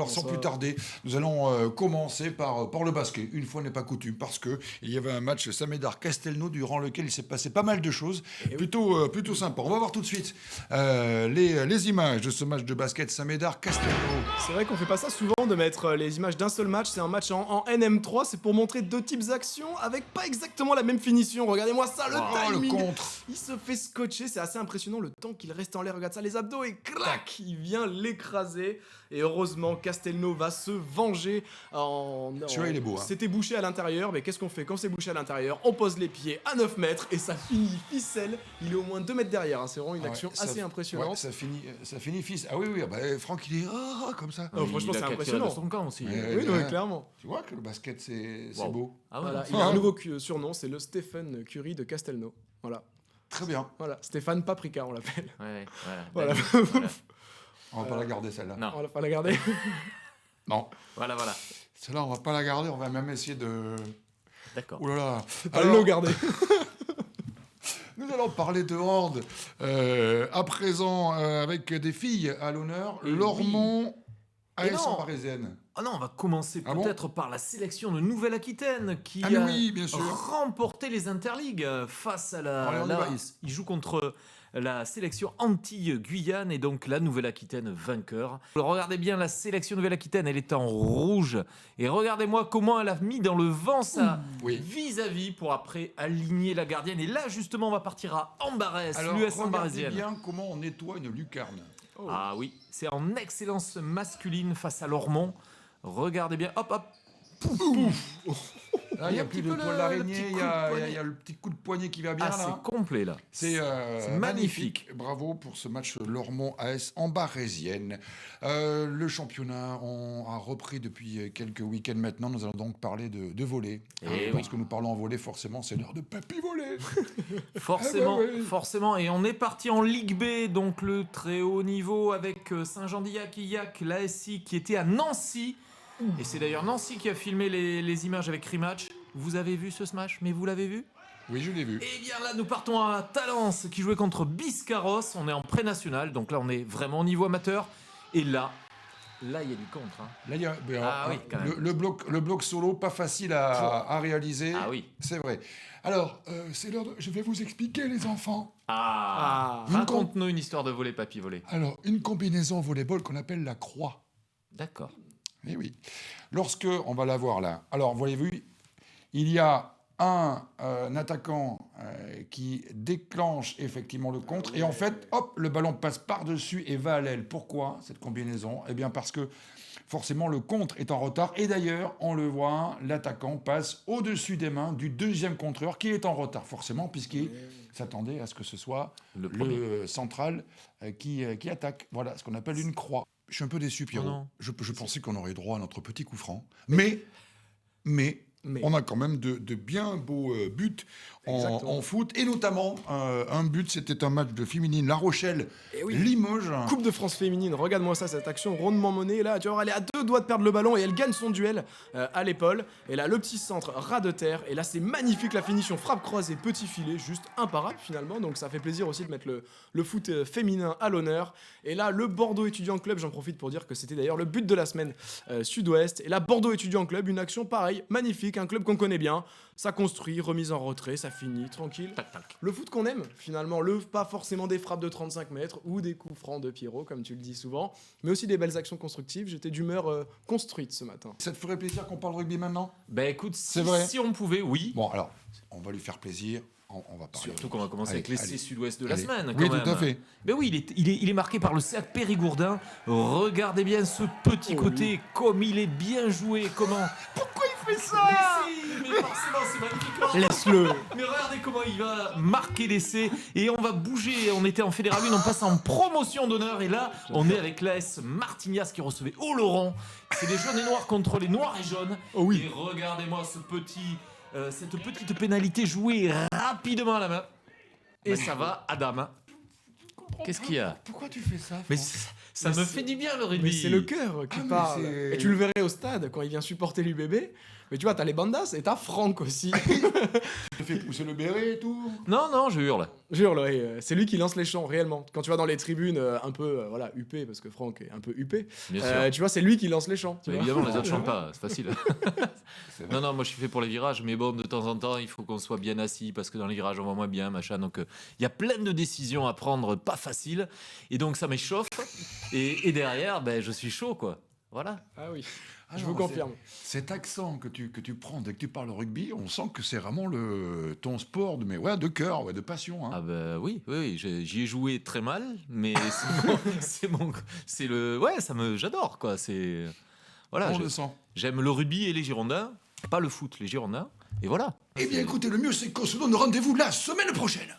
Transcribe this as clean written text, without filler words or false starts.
Alors sans plus tarder, nous allons commencer par le basket. Une fois n'est pas coutume, parce que il y avait un match Samédard-Castelnau durant lequel il s'est passé pas mal de choses, plutôt sympa. On va voir tout de suite les images de ce match de basket Samédard-Castelnau. C'est vrai qu'on fait pas ça souvent de mettre les images d'un seul match. C'est un match en NM3, c'est pour montrer deux types d'actions avec pas exactement la même finition. Regardez-moi ça, le timing. Le contre. Il se fait scotcher, c'est assez impressionnant le temps qu'il reste en l'air. Regarde ça, les abdos et clac, il vient l'écraser. Et heureusement, Castelnau va se venger. Celui-là, il est beau. Hein. C'était bouché à l'intérieur, mais qu'est-ce qu'on fait quand c'est bouché à l'intérieur? On pose les pieds à 9 mètres et ça finit ficelle. Il est au moins 2 mètres derrière. Hein. C'est vraiment une action assez impressionnante. Ouais, ça finit fils. Ah oui, bah, Franck, il est comme ça. Oh, franchement, c'est impressionnant. De son camp aussi. Oui, clairement. Tu vois que le basket, c'est beau. Ah ouais, voilà, il a un nouveau surnom, c'est le Stephen Curry de Castelnau. Voilà. Très bien. Voilà, Stéphane Paprika, on l'appelle. Ouais, Voilà. On va pas la garder, celle-là. Non. On va pas la garder. Non. Voilà. Celle-là, on va pas la garder. On va même essayer de... D'accord. Ouh là là. Alors, garder. Nous allons parler de hand à présent avec des filles à l'honneur. Et Lormont, Et AS non. parisienne. Ah non, on va commencer Ah bon peut-être par la sélection de Nouvelle-Aquitaine qui Ah mais a oui, bien sûr. remporté les Interligues face à Allez, on y va. il joue contre la sélection Antilles-Guyane et donc la Nouvelle-Aquitaine vainqueur. Regardez bien la sélection Nouvelle-Aquitaine, elle est en rouge. Et regardez-moi comment elle a mis dans le vent ça Oui. vis-à-vis pour après aligner la gardienne. Et là justement on va partir à Ambarès, Alors, l'US regardez Ambarésienne. bien comment on nettoie une lucarne. Oh. Ah oui, c'est en excellence masculine face à Lormont. Regardez bien, hop. Là, il n'y a plus de petit peu toile le d'araignée, petit il coup y, de a poignet. le petit coup de poignet qui va bien Ah, là. c'est complet là. C'est magnifique. Bravo pour ce match Lormont AS en Barésienne. Le championnat a repris depuis quelques week-ends maintenant. Nous allons donc parler de volley. Eh Parce oui. que nous parlons en volley, forcément, c'est l'heure de papy volley. Forcément, Eh ben oui. forcément. Et on est parti en Ligue B, donc le très haut niveau avec Saint-Jean-d'Illac, l'ASI qui était à Nancy. Et c'est d'ailleurs Nancy qui a filmé les images avec Rematch. Vous avez vu ce smash? Mais vous l'avez vu? Oui, je l'ai vu. Eh bien là, nous partons à Talence qui jouait contre Biscarros. On est en pré-national, donc là on est vraiment au niveau amateur. Et là, il y a du contre. Hein. Là, il y a oui, quand même. le bloc solo, pas facile à réaliser. Ah oui. C'est vrai. Alors, c'est l'heure de... Je vais vous expliquer, les enfants. Raconte-nous une histoire de volley, papy volley. Alors, une combinaison volleyball qu'on appelle la croix. D'accord. Eh oui. Lorsque, on va la voir là. Alors, voyez-vous, il y a un attaquant qui déclenche effectivement le contre. Et en fait, hop, le ballon passe par-dessus et va à l'aile. Pourquoi cette combinaison? Eh bien, parce que forcément, le contre est en retard. Et d'ailleurs, on le voit, l'attaquant passe au-dessus des mains du deuxième contreur qui est en retard, forcément, puisqu'il s'attendait à ce que ce soit le central qui attaque. Voilà ce qu'on appelle une croix. Je suis un peu déçu, Pierrot. non. Je pensais qu'on aurait droit à notre petit coup franc. Mais on a quand même de bien beaux buts en foot. Et notamment, un but, c'était un match de féminine La Rochelle, Limoges. Coupe de France féminine, regarde-moi ça, cette action rondement menée. Là, tu vois, elle est à 2 doigts de perdre le ballon et elle gagne son duel à l'épaule. Et là, le petit centre, ras de terre. Et là, c'est magnifique la finition, frappe croisée, petit filet, juste imparable finalement. Donc ça fait plaisir aussi de mettre le foot féminin à l'honneur. Et là, le Bordeaux Étudiant Club, j'en profite pour dire que c'était d'ailleurs le but de la semaine sud-ouest. Et là, Bordeaux Étudiant Club, une action pareille, magnifique, un club qu'on connaît bien. Ça construit, remise en retrait, ça finit, tranquille. Tac, tac. Le foot qu'on aime, finalement, pas forcément des frappes de 35 mètres ou des coups francs de Pierrot, comme tu le dis souvent, mais aussi des belles actions constructives. J'étais d'humeur construite ce matin. Ça te ferait plaisir qu'on parle rugby maintenant? Ben écoute, C'est vrai. si on pouvait, oui. Bon, alors, on va lui faire plaisir. On va parler. Surtout qu'on va commencer avec l'essai sud-ouest de la Allez. semaine. Oui, quand même. tout à fait. Ben oui, il est marqué par le cercle Périgourdin. Regardez bien ce petit côté, comme il est bien joué. Comment? Pourquoi il fait ça? Mais forcément, c'est magnifique. Laisse-le. Mais regardez comment il va marquer l'essai. Et on va bouger. On était en Fédéral 1, on passe en promotion d'honneur. Et là, on est avec l'AS Martignas qui recevait Oloron. C'est les jaunes et noirs contre les noirs et jaunes. Oh oui. Et regardez-moi cette petite pénalité jouée rapidement à la main. Et ça va, Adam. Qu'est-ce qu'il y a? Pourquoi tu fais ça? Mais Franck ça me fait du bien le rugby. Mais c'est le cœur qui mais parle. c'est- Et tu le verrais au stade quand il vient supporter l'UBB. Mais tu vois, t'as les bandas et t'as Franck aussi. Tu fais pousser le béret et tout. Non, je hurle. Jure, ouais, c'est lui qui lance les chants, réellement. Quand tu vas dans les tribunes un peu, voilà, huppées, parce que Franck est un peu huppé, Bien sûr. tu vois, c'est lui qui lance les chants. Tu Mais vois. évidemment, les autres chantent pas, c'est facile. C'est vrai. Non, moi je suis fait pour les virages, mais bon, de temps en temps, il faut qu'on soit bien assis parce que dans les virages, on voit moins bien, machin. Donc, il y a plein de décisions à prendre, pas faciles. Et donc, ça m'échauffe. Et derrière, ben, je suis chaud, quoi. Voilà. Ah oui, Ah je non, vous confirme. Cet accent que tu prends dès que tu parles rugby, on sent que c'est vraiment ton sport de cœur, ouais, de passion. Hein. Ah bah oui, j'y ai joué très mal, mais c'est le, ouais, j'adore quoi. C'est, voilà, On le sent. j'aime le rugby et les Girondins, pas le foot, les Girondins, et voilà. Eh bien écoutez, le mieux c'est qu'on se donne rendez-vous la semaine prochaine.